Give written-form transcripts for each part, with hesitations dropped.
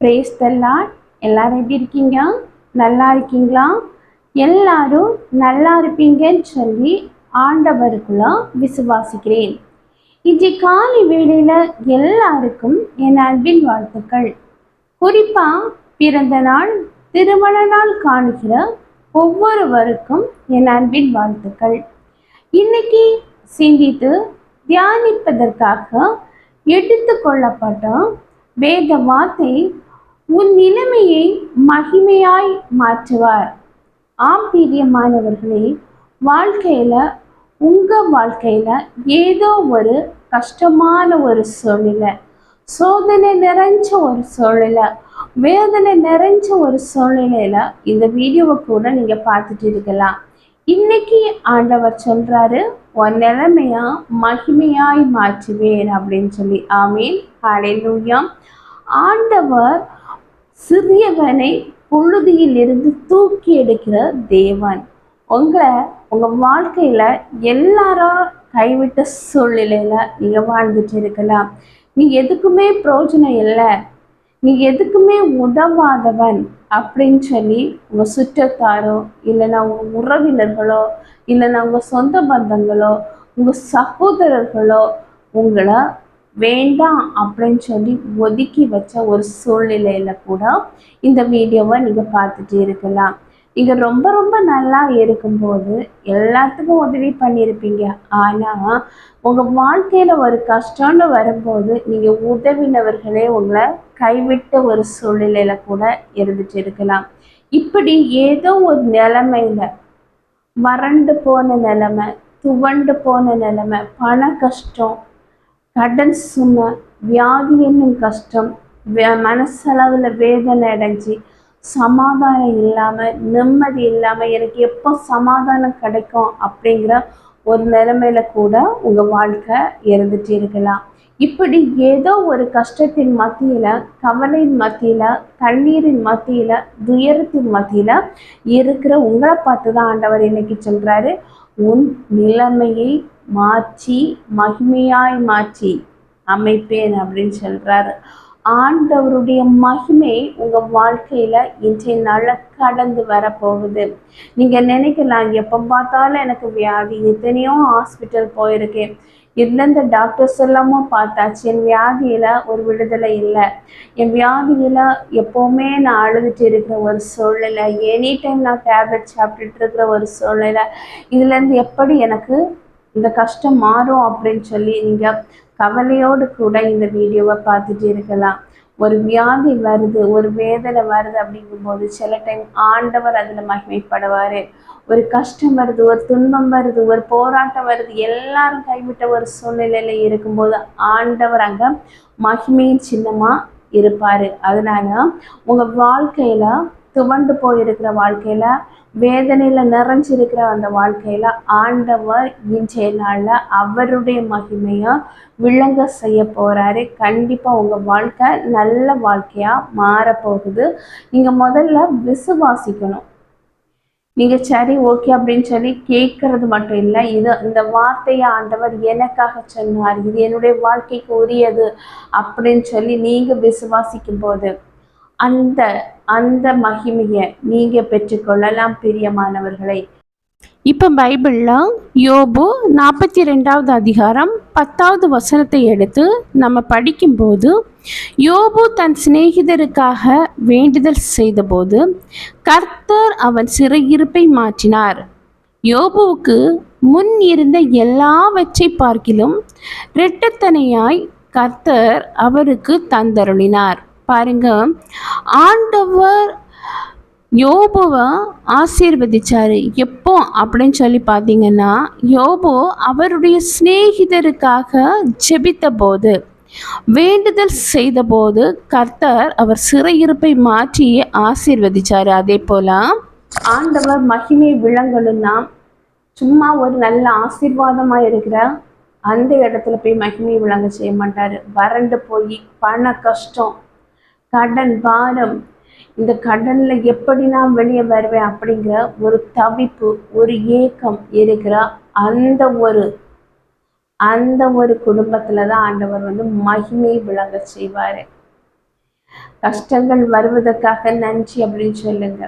Praise the Lord. எல்லாரும் எப்படி இருக்கீங்க? நல்லா இருக்கீங்களா? எல்லாரும் நல்லா இருப்பீங்கன்னு சொல்லி ஆண்டவருக்குள்ள விசுவாசிக்கிறேன். இன்றைய காலை வேளையில எல்லாருக்கும் என் அன்பின் வாழ்த்துக்கள். குறிப்பா பிறந்த நாள், திருமண நாள் காணுகிற ஒவ்வொருவருக்கும் என் அன்பின் வாழ்த்துக்கள். இன்னைக்கு சிந்தித்து தியானிப்பதற்காக எடுத்துக்கொள்ளப்பட்ட வேத வார்த்தை, உன் நிலைமையை மகிமையாய் மாற்றுவார். ஆம் பிரியமானவர்களே, உங்க வாழ்க்கையில ஏதோ ஒரு கஷ்டமான ஒரு சூழ்நிலை, சோதனை நிறைஞ்ச ஒரு சூழ்நிலை, வேதனை நிறைஞ்ச ஒரு சூழ்நிலையில இந்த வீடியோவை கூட நீங்க பார்த்துட்டு இருக்கலாம். இன்னைக்கு ஆண்டவர் சொல்றாரு, உன் நிலைமையா மகிமையாய் மாற்றுவேன் அப்படின்னு சொல்லி. ஆமீன், ஹல்லேலூயா. ஆண்டவர் சிறியவனை புழுதியில் இருந்து தூக்கி எடுக்கிற தேவன். உங்க வாழ்க்கையில எல்லாரும் கைவிட்ட சூழ்நிலையில நீங்க வாழ்ந்துட்டு இருக்கலாம். நீ எதுக்குமே பிரயோஜனம் இல்லை, நீ எதுக்குமே உதவாதவன் அப்படின்னு சொல்லி உங்க சுற்றத்தாரோ, இல்லைன்னா உங்க உறவினர்களோ, இல்லைன்னா உங்க சொந்த பந்தங்களோ, உங்க சகோதரர்களோ உங்களை வேண்டாம் அப்படின்னு சொல்லி ஒதுக்கி வச்ச ஒரு சூழ்நிலையில கூட இந்த வீடியோவை நீங்க பார்த்துட்டு இருக்கலாம். நீங்க ரொம்ப ரொம்ப நல்லா இருக்கும்போது எல்லாத்துக்கும் உதவி பண்ணியிருப்பீங்க. ஆனா உங்க வாழ்க்கையில ஒரு கஷ்டம்னு வரும்போது நீங்க உதவினவர்களே உங்களை கைவிட்ட ஒரு சூழ்நிலையில கூட இருந்துட்டு இருக்கலாம். இப்படி ஏதோ ஒரு நிலைமையில, வறண்டு போன நிலைமை, துவண்டு போன நிலைமை, பண கஷ்டம், கடன் சுமை, வியாதி என்னும் கஷ்டம், மனசளவில் வேதனை அடைஞ்சி சமாதானம் இல்லாமல், நிம்மதி இல்லாமல், எனக்கு எப்போ சமாதானம் கிடைக்கும் அப்படிங்கிற ஒரு நிலைமையில கூட உங்கள் வாழ்க்கை இருந்துட்டு இருக்கலாம். இப்படி ஏதோ ஒரு கஷ்டத்தின் மத்தியில், கவலையின் மத்தியில், கண்ணீரின் மத்தியில், துயரத்தின் மத்தியில் இருக்கிற உங்களை பார்த்து தான் ஆண்டவர் இன்னைக்கு சொல்கிறாரு, உன் நிலைமையை மாற்றி மகிமையாய் மாற்றி அமைப்பேன் அப்படின்னு சொல்கிறாரு. ஆண்டவருடைய மகிமை உங்க வாழ்க்கையில இன்றைய நாள்ல கடந்து வரப்போகுது. நீங்க நினைக்கலாம், எப்போ பார்த்தாலும் எனக்கு வியாதி, எத்தனையோ ஹாஸ்பிட்டல் போயிருக்கேன், எந்தெந்த டாக்டர்ஸ் எல்லாமும் பார்த்தாச்சு, என் வியாதியில ஒரு விடுதலை இல்லை, என் வியாதியில எப்பவுமே நான் அழுதுட்டு இருக்கிற ஒரு சூழ்நிலை, எனி டைம் நான் டேப்லெட் சாப்பிட்டுட்டு இருக்கிற ஒரு சூழ்நிலை, இதுல இருந்து எப்படி எனக்கு இந்த கஷ்டம் மாறும் அப்படின்னு சொல்லி நீங்க கவலையோடு கூட இந்த வீடியோவை பார்த்துட்டு இருக்கலாம். ஒரு வியாதி வருது, ஒரு வேதனை வருது அப்படிங்கும்போது சில டைம் ஆண்டவர் அதில் மகிமைப்படுவார். ஒரு கஷ்டம் வருது, ஒரு துன்பம் வருது, ஒரு போராட்டம் வருது, எல்லாரும் கைவிட்ட ஒரு சூழ்நிலையில இருக்கும்போது ஆண்டவர் அங்கே மகிமையின் சின்னமாக இருப்பார். அதனால உங்கள் வாழ்க்கையில் துவண்டு போயிருக்கிற வாழ்க்கையில, வேதனையில நிறைஞ்சிருக்கிற அந்த வாழ்க்கையில ஆண்டவர் இன்றைய நாள்ல அவருடைய மகிமையா விளங்க செய்ய போறாரு. கண்டிப்பா உங்க வாழ்க்கை நல்ல வாழ்க்கையா மாறப்போகுது. நீங்க முதல்ல விசுவாசிக்கணும். நீங்க சரி, ஓகே அப்படின்னு சொல்லி கேட்கறது மட்டும் இல்லை, இந்த வார்த்தையை ஆண்டவர் எனக்காக சொன்னார், இது என்னுடைய வாழ்க்கைக்கு உரியது அப்படின்னு சொல்லி நீங்க விசுவாசிக்கும் போது அந்த அந்த மகிமையை நீங்க பெற்றுக்கொள்ளலாம் பிரியமானவர்களை. இப்போ பைபிளில் யோபு 42வது அதிகாரம் 10வது வசனத்தை எடுத்து நம்ம படிக்கும்போது, யோபு தன் சிநேகிதருக்காக வேண்டுதல் செய்தபோது கர்த்தர் அவன் சிறையிருப்பை மாற்றினார். யோபுவுக்கு முன் இருந்த எல்லாவற்றை பார்க்கிலும் இரட்டத்தனையாய் கர்த்தர் அவருக்கு தந்தருளினார். பாருங்க, ஆண்டவர் யோபுவை ஆசீர்வதிச்சாரு. எப்போ அப்படின்னு சொல்லி பார்த்தீங்கன்னா, யோபு அவருடைய சிநேகிதருக்காக ஜெபித்த போது, வேண்டுதல் செய்த போது கர்த்தர் அவர் சிறையிருப்பை மாற்றி ஆசீர்வதிச்சாரு. அதே போல ஆண்டவர் மகிமை விளங்கணும்னா சும்மா ஒரு நல்ல ஆசீர்வாதமா இருக்கிற அந்த இடத்துல போய் மகிமை விளங்க செய்ய மாட்டாரு. வறண்டு போய் பண கஷ்டம், கடன் பாரம், இந்த கடன்ல எப்படி நான் வெளியே வருவேன் அப்படிங்கிற ஒரு தவிப்பு, ஒரு ஏக்கம் இருக்கிற அந்த ஒரு குடும்பத்துல தான் ஆண்டவர் மகிமையை விளங்க செய்வாரு. கஷ்டங்கள் வருவதற்காக நன்றி அப்படின்னு சொல்லுங்க.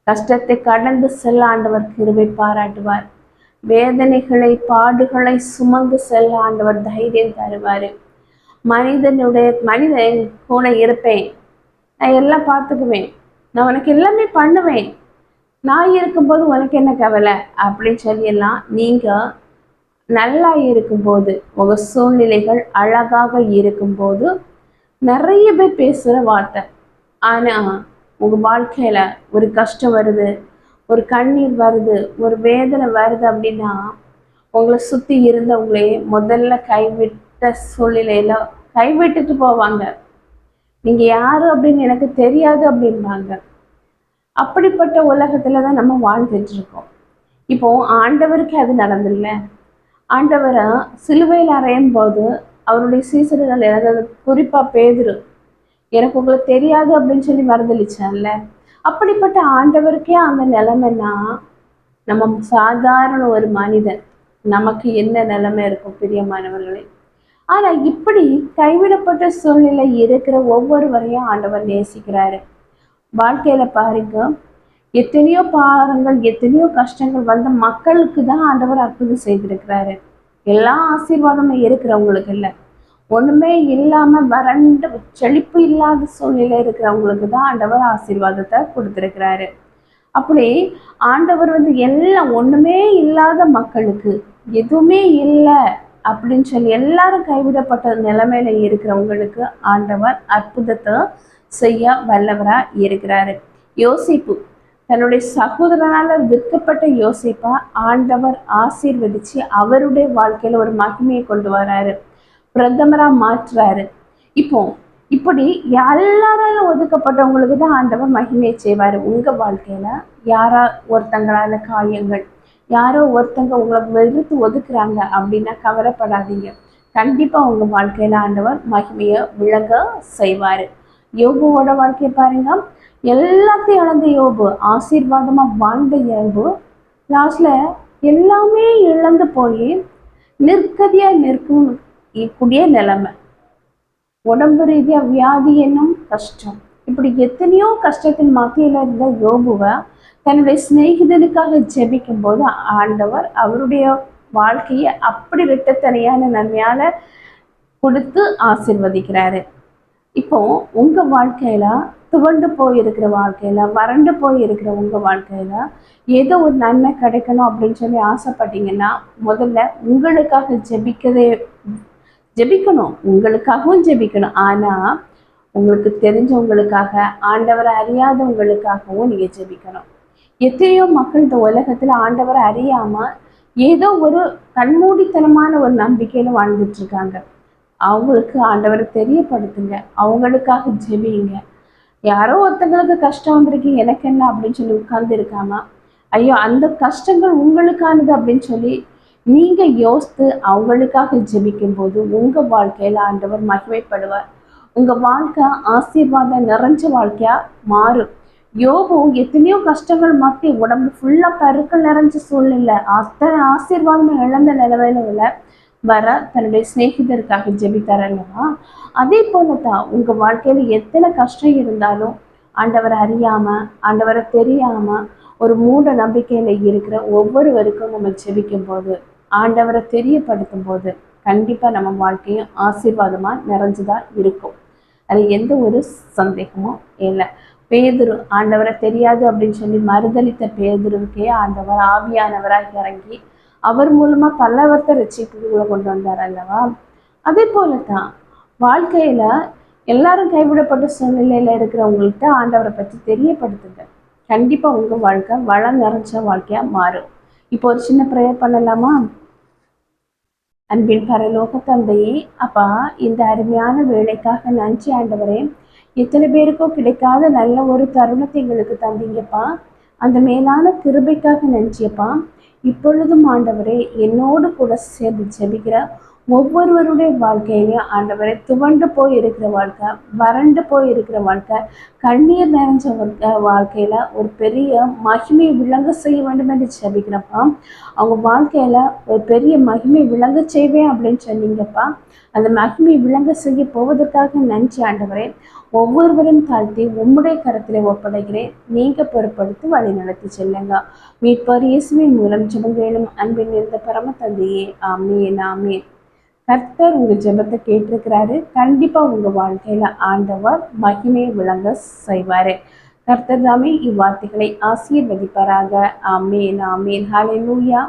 கஷ்டத்தை கடந்து செல்ல ஆண்டவர் கிருபை பாராட்டுவார். வேதனைகளை பாடுகளை சுமந்து செல்ல ஆண்டவர் தைரியம் தருவார். மனிதன் கூட இருப்பேன், நான் எல்லாம் பார்த்துக்குவேன், நான் உனக்கு எல்லாமே பண்ணுவேன், நான் இருக்கும்போது உனக்கு என்ன கவலை அப்படின்னு சொல்லியெல்லாம் நீங்கள் நல்லா இருக்கும்போது, உங்கள் சூழ்நிலைகள் அழகாக இருக்கும்போது நிறைய பேர் பேசுகிற வார்த்தை. ஆனால் உங்கள் வாழ்க்கையில் ஒரு கஷ்டம் வருது, ஒரு கண்ணீர் வருது, ஒரு வேதனை வருது அப்படின்னா உங்களை சுற்றி இருந்தவங்களே முதல்ல கைவிட்ட சூழ்நிலையில் கைவிட்டுட்டு போவாங்க. நீங்கள் யார் அப்படின்னு எனக்கு தெரியாது அப்படின்பாங்க. அப்படிப்பட்ட உலகத்துல தான் நம்ம வாழ்ந்துட்டு இருக்கோம். இப்போ ஆண்டவருக்கு அது நடந்தில்ல. ஆண்டவரை சிலுவையில் அறையும் போது அவருடைய சீசர்கள், அதாவது குறிப்பா பேதுரு, எனக்கு உங்களுக்கு தெரியாது அப்படின்னு சொல்லி மறுதளிச்சான்ல. அப்படிப்பட்ட ஆண்டவருக்கே அந்த நிலைமைன்னா நம்ம சாதாரண ஒரு மனிதன் நமக்கு என்ன நிலைமை இருக்கும் பிரியமானவர்களே. ஆனா இப்படி கைவிடப்பட்ட சூழ்நிலை இருக்கிற ஒவ்வொருவரையும் ஆண்டவர் நேசிக்கிறாரு. வாழ்க்கையில பாருங்க, எத்தனையோ பாரங்கள் எத்தனையோ கஷ்டங்கள் வந்த மக்களுக்கு தான் ஆண்டவர் அற்புதம் செய்திருக்கிறாரு. எல்லா ஆசீர்வாதமும் இருக்கிறவங்களுக்கு இல்லை, ஒண்ணுமே இல்லாம வறண்டு செழிப்பு இல்லாத சூழ்நிலை இருக்கிறவங்களுக்கு தான் ஆண்டவர் ஆசீர்வாதத்தை கொடுத்திருக்கிறாரு. அப்படி ஆண்டவர் எல்லாம் ஒண்ணுமே இல்லாத மக்களுக்கு, எதுவுமே இல்லை அப்படின்னு சொல்லி எல்லாரும் கைவிடப்பட்ட நிலைமையில இருக்கிறவங்களுக்கு ஆண்டவர் அற்புதத்தை செய்ய வல்லவரா இருக்கிறாரு. யோசிப்பு தன்னுடைய சகோதரனால விற்கப்பட்ட யோசிப்பா ஆண்டவர் ஆசீர்வதிச்சு அவருடைய வாழ்க்கையில ஒரு மகிமையை கொண்டு வராரு, பிரதமரா மாற்றுறாரு. இப்போ இப்படி எல்லாராலும் ஒதுக்கப்பட்டவங்களுக்கு தான் ஆண்டவர் மகிமையை செய்வாரு. உங்க வாழ்க்கையில யாரா ஒருத்தங்களால காயங்கள், யாரோ ஒருத்தங்க உங்களை வெறுத்து ஒதுக்குறாங்க அப்படின்னா கவலைப்படாதீங்க. கண்டிப்பா உங்க வாழ்க்கையில ஆண்டவர் மகிமையை விளங்க செய்வாரு. யோபுவோட வாழ்க்கையை பாருங்க, எல்லாத்தையும் இழந்த யோபு, ஆசீர்வாதமா வாழ்ந்த யோபு லாஸ்ட்ல எல்லாமே இழந்து போய் நிற்கதியா நிற்கும் கூடிய நிலைமை, உடம்பு ரீதியா வியாதி என்னும் கஷ்டம், இப்படி எத்தனையோ கஷ்டத்தின் மத்தியில இருந்த யோபுவை தன்னுடைய சிநேகிதனுக்காக ஜெபிக்கும் போது ஆண்டவர் அவருடைய வாழ்க்கையை அப்படி ரெட்டத்தனையான நன்மையால கொடுத்து ஆசீர்வதிக்கிறாரு. இப்போ உங்க வாழ்க்கையில துவண்டு போயிருக்கிற வாழ்க்கையில, வறண்டு போயிருக்கிற உங்க வாழ்க்கையில ஏதோ ஒரு நன்மை கிடைக்கணும் அப்படின்னு சொல்லி ஆசைப்பட்டீங்கன்னா முதல்ல உங்களுக்காக ஜெபிக்கணும், உங்களுக்காகவும் ஜெபிக்கணும். ஆனா உங்களுக்கு தெரிஞ்சவங்களுக்காக, ஆண்டவரை அறியாதவங்களுக்காகவும் நீங்க ஜெபிக்கணும். எத்தனையோ மக்கள் இந்த உலகத்துல ஆண்டவரை அறியாம ஏதோ ஒரு கண்மூடித்தனமான ஒரு நம்பிக்கையில வாழ்ந்துட்டு இருக்காங்க. அவங்களுக்கு ஆண்டவரை தெரியப்படுத்துங்க, அவங்களுக்காக ஜெபிங்க. யாரோ ஒருத்தங்களுக்கு கஷ்டம் வந்திருக்கு, எனக்கு என்ன அப்படின்னு சொல்லி உட்கார்ந்து இருக்காம, ஐயோ அந்த கஷ்டங்கள் உங்களுக்கானது அப்படின்னு சொல்லி நீங்க யோசித்து அவங்களுக்காக ஜெபிக்கும் போது உங்க வாழ்க்கையில ஆண்டவர் மகிமைப்படுவார். உங்க வாழ்க்கை ஆசீர்வாதம் நிறைஞ்ச வாழ்க்கையா மாறும். யோபு எத்தனையோ கஷ்டங்கள் மாற்றி உடம்பு ஃபுல்லா பருக்கள் நிறைஞ்ச சூழ்நிலை, அத்தனை ஆசீர்வாதம் இழந்த நிலவையில வர தன்னுடைய சிநேகிதருக்காக ஜெபித்தார் அல்லவா? அதே போலதான் உங்க வாழ்க்கையில எத்தனை கஷ்டம் இருந்தாலும் ஆண்டவரை அறியாம, ஆண்டவரை தெரியாம ஒரு மூட நம்பிக்கையில இருக்கிற ஒவ்வொருவருக்கும் நம்ம ஜெபிக்கும் போது, ஆண்டவரை தெரியப்படுத்தும் போது கண்டிப்பா நம்ம வாழ்க்கையும் ஆசீர்வாதமா நிறைஞ்சுதான் இருக்கும். அது எந்த ஒரு சந்தேகமும் இல்லை. பேதுரு ஆண்டவரை தெரியாது அப்படின்னு சொல்லி மறுதளித்த பேதுருவுக்கே ஆண்டவர் ஆவியானவராக இறங்கி அவர் மூலமா பல்லவர்த்த ரட்சிப்புகளை கொண்டு வந்தார் அல்லவா? அதே போலதான் வாழ்க்கையில எல்லாரும் கைவிடப்பட்ட சூழ்நிலையில இருக்கிறவங்கள்ட்ட ஆண்டவரை பற்றி தெரியப்படுத்துங்க. கண்டிப்பா உங்க வாழ்க்கை வளம் நிறைஞ்ச வாழ்க்கையா மாறும். இப்போ ஒரு சின்ன ப்ரேயர் பண்ணலாமா? அன்பின் பரலோக தந்தையே, அப்பா, இந்த அருமையான வேலைக்காக நன்றி ஆண்டவரே. எத்தனை பேருக்கோ கிடைக்காத நல்ல ஒரு தருணத்தை எங்களுக்கு தந்தீங்கப்பா. அந்த மேலான கிருபைக்காக நன்றியப்பா. இப்பொழுதும் ஆண்டவரே, என்னோடு கூட சேர்ந்து ஜெபிக்கிற ஒவ்வொருவருடைய வாழ்க்கையிலையும் ஆண்டவரை துவண்டு போய் இருக்கிற வாழ்க்கை, வறண்டு போய் இருக்கிற வாழ்க்கை, கண்ணீர் நிறைஞ்ச வாழ்க்கையில ஒரு பெரிய மகிமை விளங்க செய்ய வேண்டும் என்று ஜெபிக்கிறப்பா. அவங்க வாழ்க்கையில ஒரு பெரிய மகிமை விளங்க செய்வேன் அப்படின்னு சொன்னீங்கப்பா. அந்த மகிமை விளங்க செய்ய போவதற்காக நன்றி ஆண்டவரே. ஒவ்வொருவரும் தாழ்த்தி உம்முடைய கரத்திலே ஒப்படைக்கிறேன். நீங்க பொறுப்படுத்தி வழி நடத்தி செல்லுங்க. மீட்பர் இயேசுவின் மூலம் ஜெபங்களும் அன்பின் இருந்த பரம தந்தையே, ஆமீன் ஆமீன். கர்த்தர் உங்க ஜெபத்தை கேட்டிருக்கிறாரு. கண்டிப்பா உங்க வாழ்க்கையில ஆண்டவர் மகிமையை விளங்க செய்வாரு. கர்த்தர் தாமே இவ்வார்த்தைகளை ஆசீர்வதிப்பாராக. ஆமீன் ஆமீன். ஹல்லேலூயா.